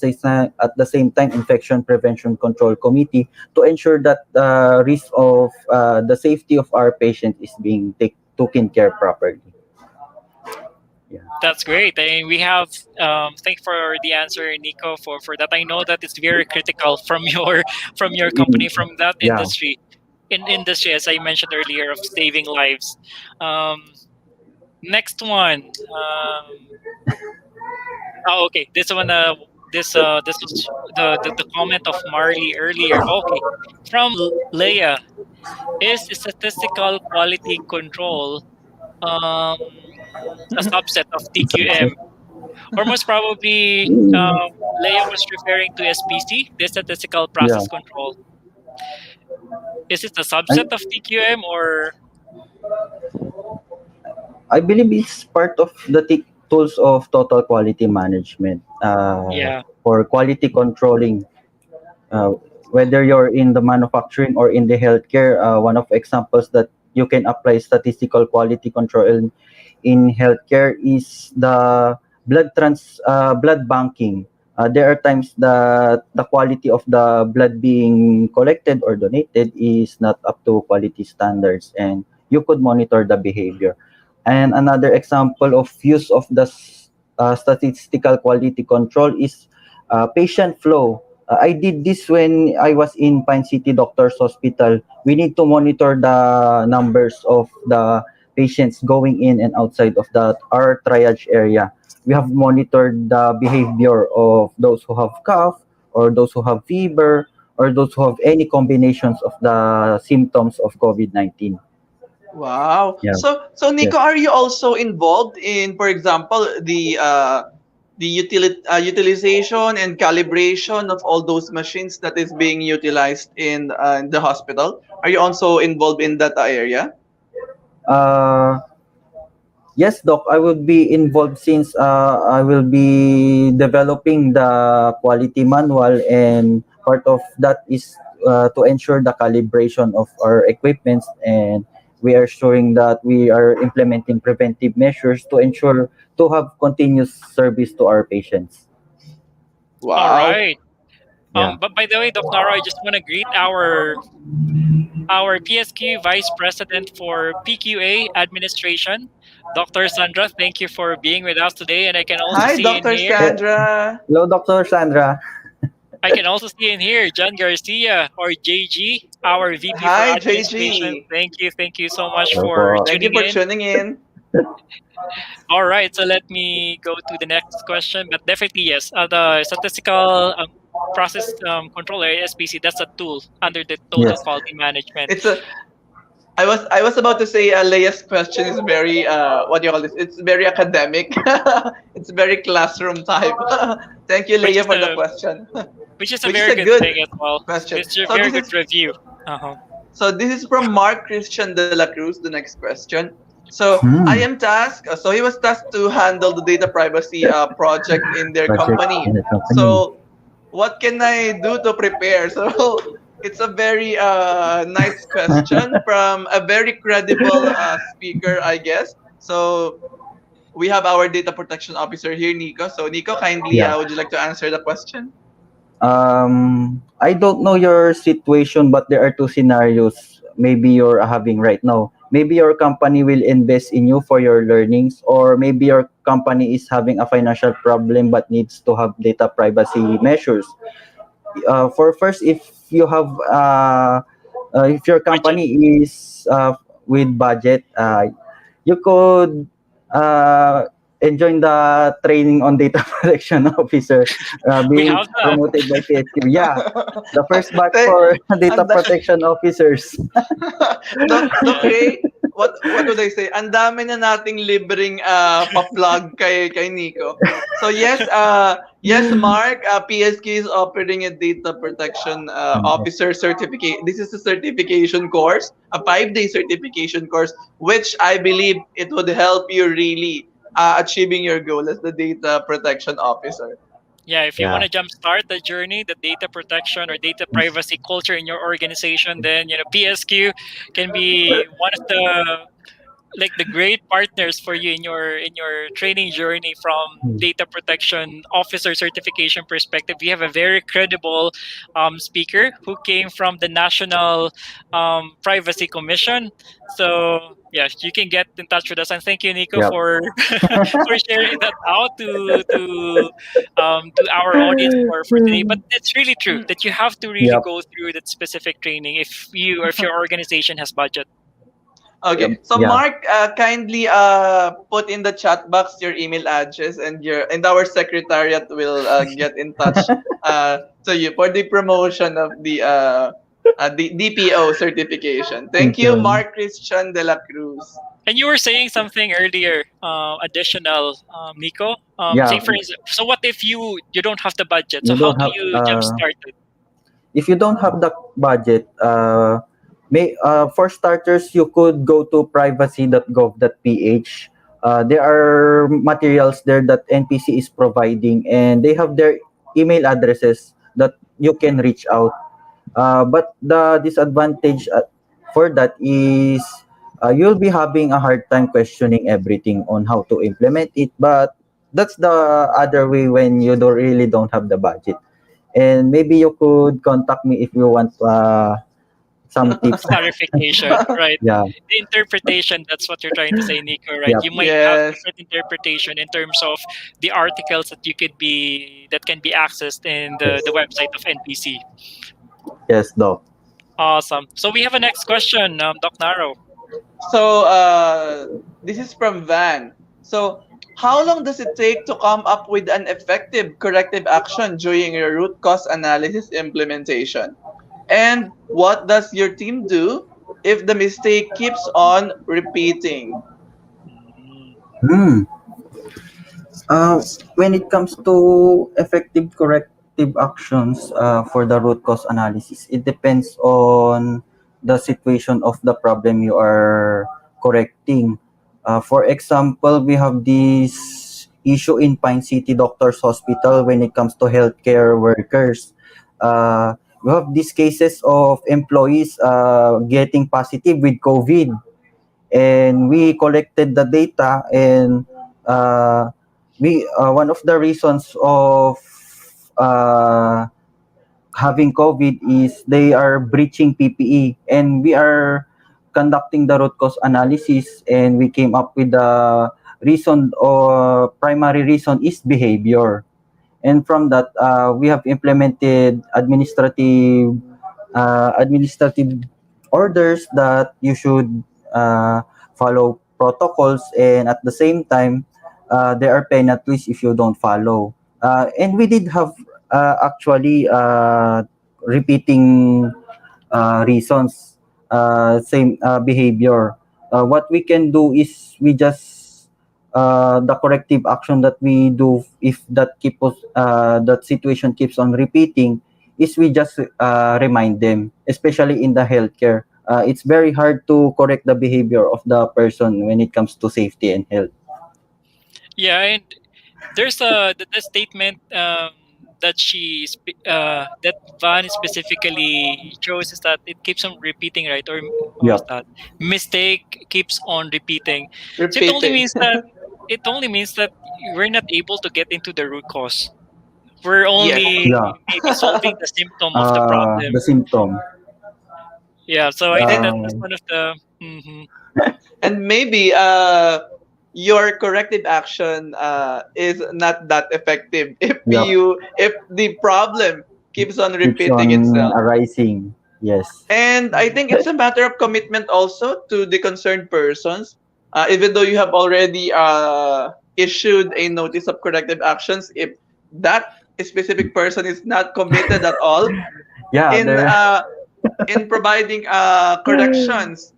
same time infection prevention control committee to ensure that the risk of the safety of our patient is being taken care properly. Yeah. That's great. And we have thank for the answer, Nico, for that. I know that it's very critical from your company, from that Yeah. industry, as I mentioned earlier, of saving lives. Um, Next one. Oh, okay. This was the comment of Marley earlier. Okay, from Leia, is statistical quality control um, a subset of TQM? Or most probably, Leia was referring to SPC, the statistical Yeah. process control. Is it a I, subset of TQM or I believe it's part of the tools of total quality management yeah? for quality controlling. Uh, whether you're in the manufacturing or in the healthcare, one of examples that you can apply statistical quality control in healthcare is the blood banking. There are times that the quality of the blood being collected or donated is not up to quality standards, and you could monitor the behavior. And another example of use of the statistical quality control is patient flow. I did this when I was in Pine City Doctors Hospital. We need to monitor the numbers of the patients going in and outside of that our triage area. We have monitored the behavior of those who have cough or those who have fever or those who have any combinations of the symptoms of COVID-19. Wow. Yeah. So Yes. Nico, are you also involved in, for example, the utilization and calibration of all those machines that is being utilized in the hospital? Are you also involved in that area? Uh, Yes, Doc, I will be involved since I will be developing the quality manual, and part of that is to ensure the calibration of our equipments and we are showing that we are implementing preventive measures to ensure to have continuous service to our patients. All Wow. right. Yeah. But by the way, Doc Naro, I just want to greet our PSQ Vice President for PQA Administration, Dr. Sandra. Thank you for being with us today, and I can also Hi, see in Dr. here. Eh, Sandra. Hello, Dr. Sandra. I can also see in here John Garcia or JG, our VP for Hi, Administration. JG. Thank you so much Hello for po. Thank you tuning for in. tuning in. All right, so let me go to the next question. But definitely, yes, the statistical process control area SPC. That's a tool under the total Yes. quality management. It's a I was about to say Leia's question is very what do you call this? It's very academic. It's very classroom type. Thank you, which Leia, is for the a question. which is a Which is very a good good thing as well. question. It's a very good review. Uh-huh. So this is from Mark Christian de la Cruz, the next question. So I Hmm. am tasked. So he was tasked to handle the data privacy project in their Project company. in the company. So what can I do to prepare? So it's a very nice question from a very credible speaker, I guess. So we have our data protection officer here, Nico. So Nico, kindly, Yeah. would you like to answer the question? I don't know your situation, but there are two scenarios maybe you're having right now. Maybe your company will invest in you for your learnings, or maybe your company is having a financial problem but needs to have data privacy measures. For first, if your Budget. company is with budget, you could uh, enjoy the training on data protection officer We being have that. promoted by PSQ. Yeah, the first batch Thank- for data and protection officers. Doc Ray, what would I say? Ang dami na nating libreng pa-plug kay Nico. So yes, Mark, PSQ is offering a data protection officer certificate. This is a certification course, a 5-day certification course, which I believe it would help you really achieving your goal as the data protection officer. Yeah, if you want Yeah. to jumpstart the journey, the data protection or data privacy culture in your organization, then PSQ can be one of the great partners for you in your training journey from data protection officer certification perspective. We have a very credible speaker who came from the National Privacy Commission. So yes, you can get in touch with us. And thank you, Nico, Yep. for for sharing that out to our audience for today. But it's really true that you have to really Yep. go through that specific training if you or if your organization has budget. Okay, so Yeah. Mark, kindly put in the chat box your email address, and our secretariat will get in touch to you for the promotion of the DPO certification. Thank Thank you, you. Mark Christian de la Cruz. And you were saying something earlier, additional, Nico. Say Yeah. for instance, so what if you don't have the budget? So You how don't do have you jumpstart it? if you don't have the budget, for starters, you could go to privacy.gov.ph. There are materials there that NPC is providing, and they have their email addresses that you can reach out. But the disadvantage for that is you'll be having a hard time questioning everything on how to implement it. But that's the other way when you don't have the budget. And maybe you could contact me if you want some tips. Clarification, right? Yeah. The interpretation, that's what you're trying to say, Nico, right? Yep. You might have Yes. different interpretation in terms of the articles that can be accessed in Yes. the website of NPC. Yes, Doc. Awesome. So we have a next question, Doc Naro. So this is from Van. So how long does it take to come up with an effective corrective action during your root cause analysis implementation? And what does your team do if the mistake keeps on repeating? Mm, Hmm. When it comes to effective corrective actions for the root cause analysis, it depends on the situation of the problem you are correcting. For example, we have this issue in Pine City Doctors Hospital when it comes to healthcare workers. Uh, we have these cases of employees getting positive with COVID. and we collected the data, and we one of the reasons of uh, having COVID is they are breaching PPE, and we are conducting the root cause analysis, and we came up with the reason, or primary reason is behavior. And from that, we have implemented administrative orders that you should uh, follow protocols, and at the same time, there are penalties if you don't follow. And we did have actually repeating reasons, same behavior. What we can do is we just the corrective action that we do if that situation keeps on repeating is we just remind them, especially in the healthcare. It's very hard to correct the behavior of the person when it comes to safety and health. Yeah, and there's the statement that that Van specifically shows is that it keeps on repeating, right? Or what was Yep. that? Mistake keeps on repeating. So Repeating. it only means that we're not able to get into the root cause. We're Yes. only Yeah. maybe solving the symptom of the The problem. symptom. Yeah, so I think that's Uh, one of the. Mhm. And maybe your corrective action is not that effective yep. if the problem keeps on Keeps repeating on itself. arising. Yes. And I Mhm. think it's a matter of commitment also to the concerned persons. Even though you have already issued a notice of corrective actions, if that specific person is not committed at all Yeah. in There. providing corrections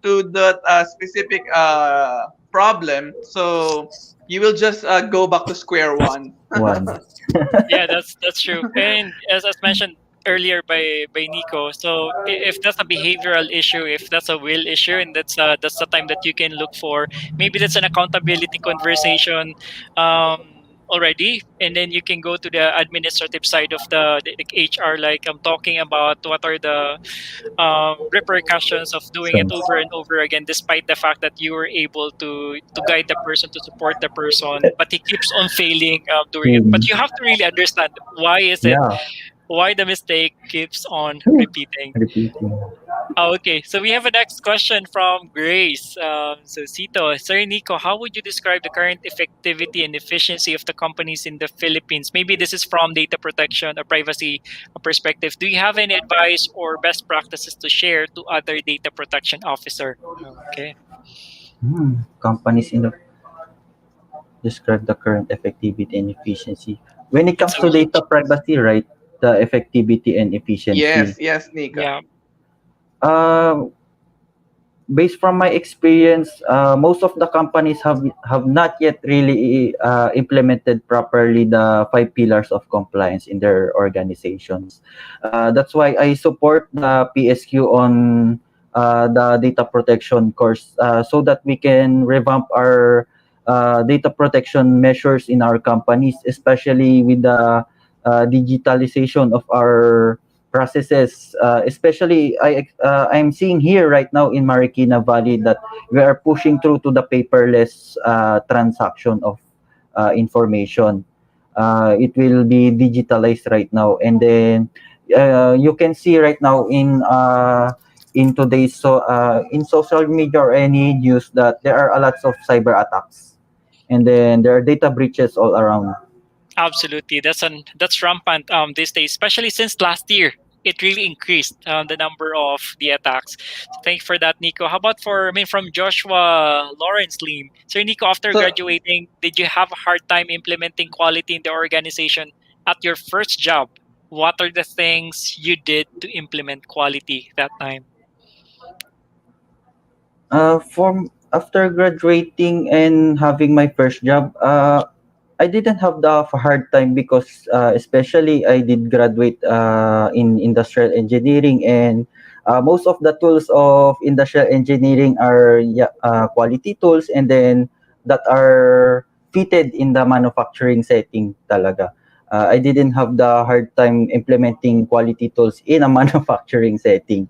to that specific problem, so you will just go back to square one. One. Yeah, that's true. And as mentioned earlier by Nico, so if that's a behavioral issue, if that's a will issue, and that's the time that you can look for, maybe that's an accountability conversation already, and then you can go to the administrative side of the HR, like I'm talking about what are the repercussions of doing it Sense. over and over again, despite the fact that you were able to guide the person, to support the person, but he keeps on failing doing it. But you have to really understand why is it, Yeah. why the mistake keeps on repeating. Repeating. Okay, so we have a next question from Grace. So Sito, Sir Nico, how would you describe the current effectivity and efficiency of the companies in the Philippines? Maybe this is from data protection or privacy perspective. Do you have any advice or best practices to share to other data protection officer? Okay, Companies in the describe the current effectivity and efficiency. When it it's comes a to data huge. privacy, right? The effectivity and efficiency. Yes, yes, Nika. Yeah, Uh, Based from my experience, most of the companies have not yet really implemented properly the 5 pillars of compliance in their organizations. That's why I support the PSQ on the data protection course, so that we can revamp our data protection measures in our companies, especially with the digitalization of our processes. Especially, I'm seeing here right now in Marikina Valley that we are pushing through to the paperless transaction of information. It will be digitalized right now, and then you can see right now in today's in social media or any news that there are a lots of cyber attacks, and then there are data breaches all around. absolutely. That's rampant these days, especially since last year. It really increased the number of the attacks. So thank you for that, Nico. How about for, I mean, from Joshua Lawrence Lim? So, Nico, after So graduating, did you have a hard time implementing quality in the organization at your first job? What are the things you did to implement quality that time? From after graduating and having my first job, I didn't have the hard time because especially I did graduate in industrial engineering, and most of the tools of industrial engineering are, yeah, quality tools, and then that are fitted in the manufacturing setting talaga. I didn't have the hard time implementing quality tools in a manufacturing setting.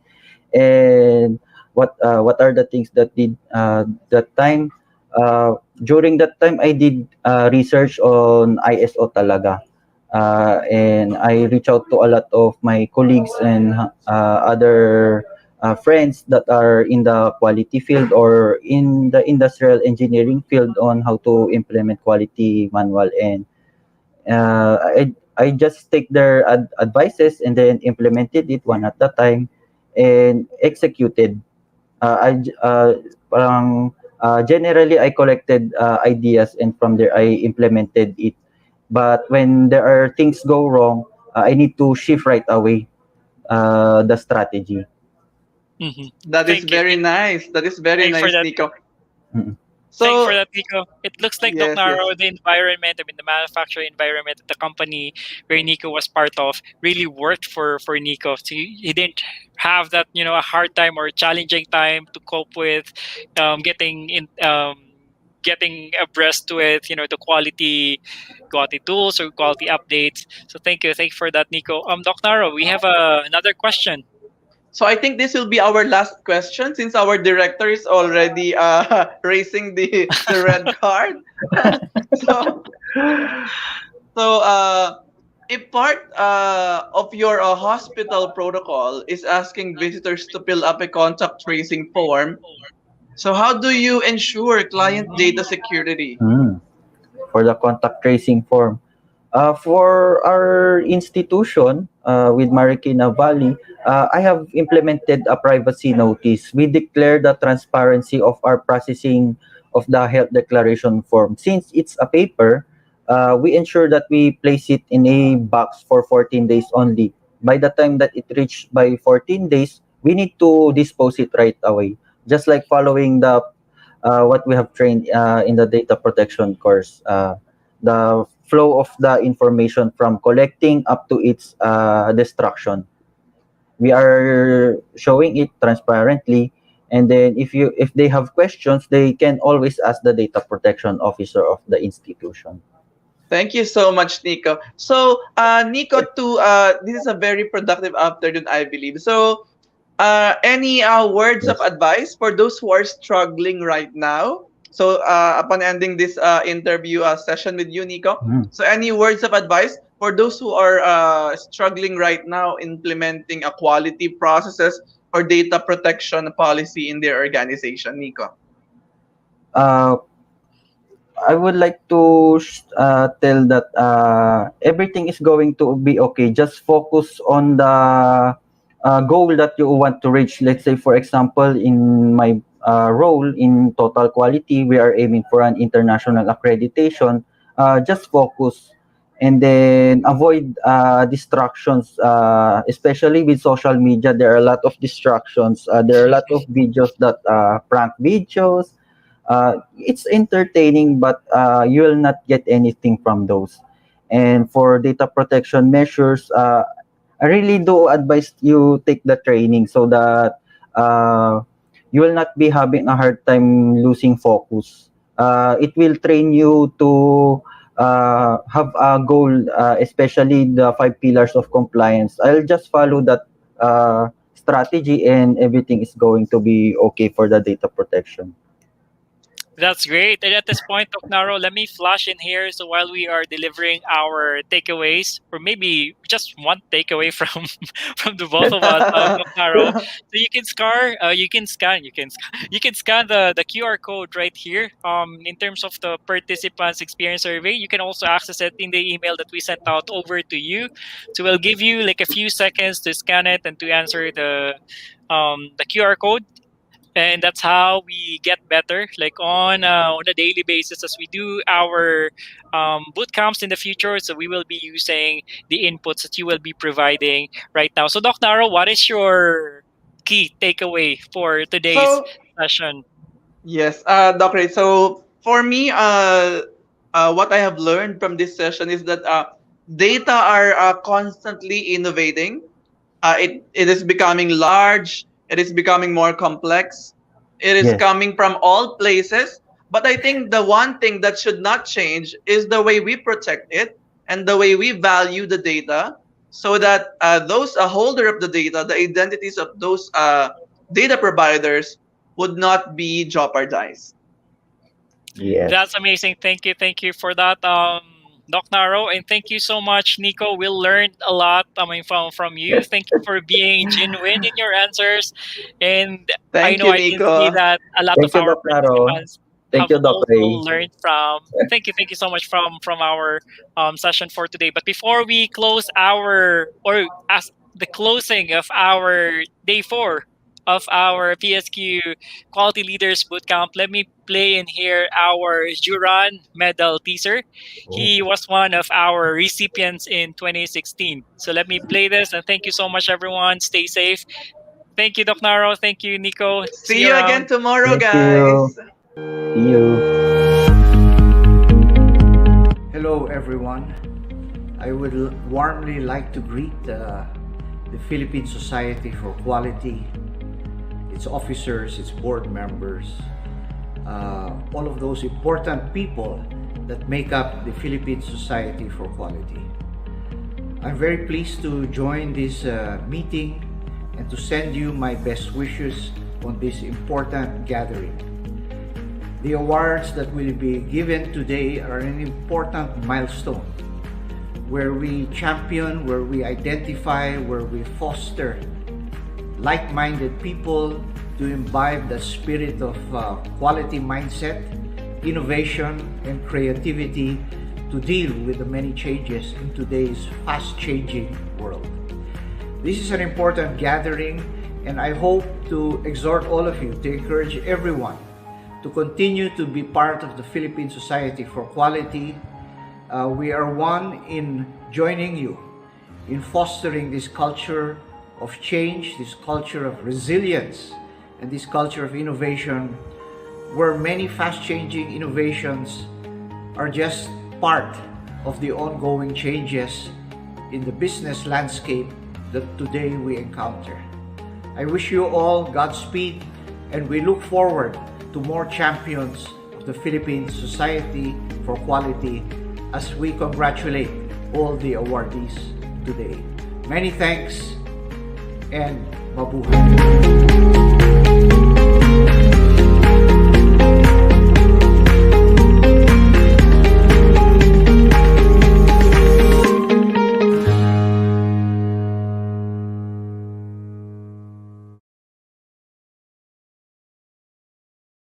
And what are the things that did that time. During that time, I did research on ISO talaga. And I reach out to a lot of my colleagues and other friends that are in the quality field or in the industrial engineering field on how to implement quality manual. And I just take their advices and then implemented it one at a time and executed. Parang generally I collected ideas, and from there I implemented it. But when there are things go wrong, I need to shift right away the strategy. Hmm. That is Thank you. very nice. That is very Thank you for nice, that. Nico. Mm. Thank you for So that, Nico. It looks like Doc yes, yes. Naro, the environment, I mean, the manufacturing environment at the company where Nico was part of really worked for Nico. So he didn't have that, a hard time or challenging time to cope with getting abreast with, the quality tools or quality updates. So thank you for that, Nico. Doc Naro, we have another question. So I think this will be our last question since our director is already raising the red card. so so if part of your hospital protocol is asking visitors to fill up a contact tracing form, so how do you ensure client data security? Mm. For the contact tracing form. For our institution with Marikina Valley, I have implemented a privacy notice. We declare the transparency of our processing of the health declaration form. Since it's a paper, we ensure that we place it in a box for 14 days only. By the time that it reached by 14 days, we need to dispose it right away. Just like following the what we have trained in the data protection course. The flow of the information from collecting up to its destruction. We are showing it transparently, and then if they have questions, they can always ask the data protection officer of the institution. Thank you so much, Nico. So, Nico, this is a very productive afternoon, I believe. So, any words of Yes. advice for those who are struggling right now? So, upon ending this interview session with you, Nico, Mm. so any words of advice for those who are struggling right now implementing a quality processes or data protection policy in their organization, Nico? Uh, I would like to tell that everything is going to be okay. Just focus on the goal that you want to reach. Let's say, for example, in my role in total quality, we are aiming for an international accreditation. Just focus and then avoid distractions, especially with social media. There are a lot of distractions. There are a lot of videos that prank videos. It's entertaining, but you will not get anything from those. And for data protection measures, I really do advise you take the training so that you will not be having a hard time losing focus. It will train you to have a goal, especially the 5 pillars of compliance. I'll just follow that strategy, and everything is going to be okay for the data protection. That's great. And at this point, Naro, let me flash in here. So while we are delivering our takeaways, or maybe just one takeaway from from the both of us, Naro, so you can scan the QR code right here. In terms of the participants' experience survey, you can also access it in the email that we sent out over to you. So we'll give you like a few seconds to scan it and to answer the QR code, and that's how we get better like on a daily basis as we do our boot camps in the future. So we will be using the inputs that you will be providing right now. So Doc Naro, what is your key takeaway for today's so session? yes, Doc Ray. So for me, what I have learned from this session is that data are constantly innovating. It is becoming large. It is becoming more complex. It is Yes. coming from all places. But I think the one thing that should not change is the way we protect it and the way we value the data, so that those holder of the data, the identities of those data providers would not be jeopardized. Yes. That's amazing. Thank you for that, Doc Naro, and thank you so much, Nico. We learned a lot. I mean, from you. Thank you for being genuine in your answers, and I Thank know you, I can see Nico. that a lot of Thank you, our Doc Naro. participants Thank have you, Doc also Ray. learned from. Thank you so much from our session for today. But before we close our or as the closing of our day 4 of our PSQ Quality Leaders Bootcamp, let me play in here our Juran medal teaser. He was one of our recipients in 2016. So let me play this, and thank you so much, everyone. Stay safe. Thank you, Doc Naro. Thank you, Nico. See See you you again around. tomorrow, Thank you. guys. See you. Hello, everyone. I would warmly like to greet the Philippine Society for Quality, its officers, its board members, all of those important people that make up the Philippine Society for Quality. I'm very pleased to join this meeting and to send you my best wishes on this important gathering. The awards that will be given today are an important milestone where we champion, where we identify, where we foster like-minded people to imbibe the spirit of quality mindset, innovation, and creativity to deal with the many changes in today's fast-changing world. This is an important gathering, and I hope to exhort all of you, to encourage everyone to continue to be part of the Philippine Society for Quality. We are one in joining you in fostering this culture of change, this culture of resilience, and this culture of innovation, where many fast-changing innovations are just part of the ongoing changes in the business landscape that today we encounter. I wish you all Godspeed, and we look forward to more champions of the Philippine Society for Quality as we congratulate all the awardees today. Many thanks and mabuhay.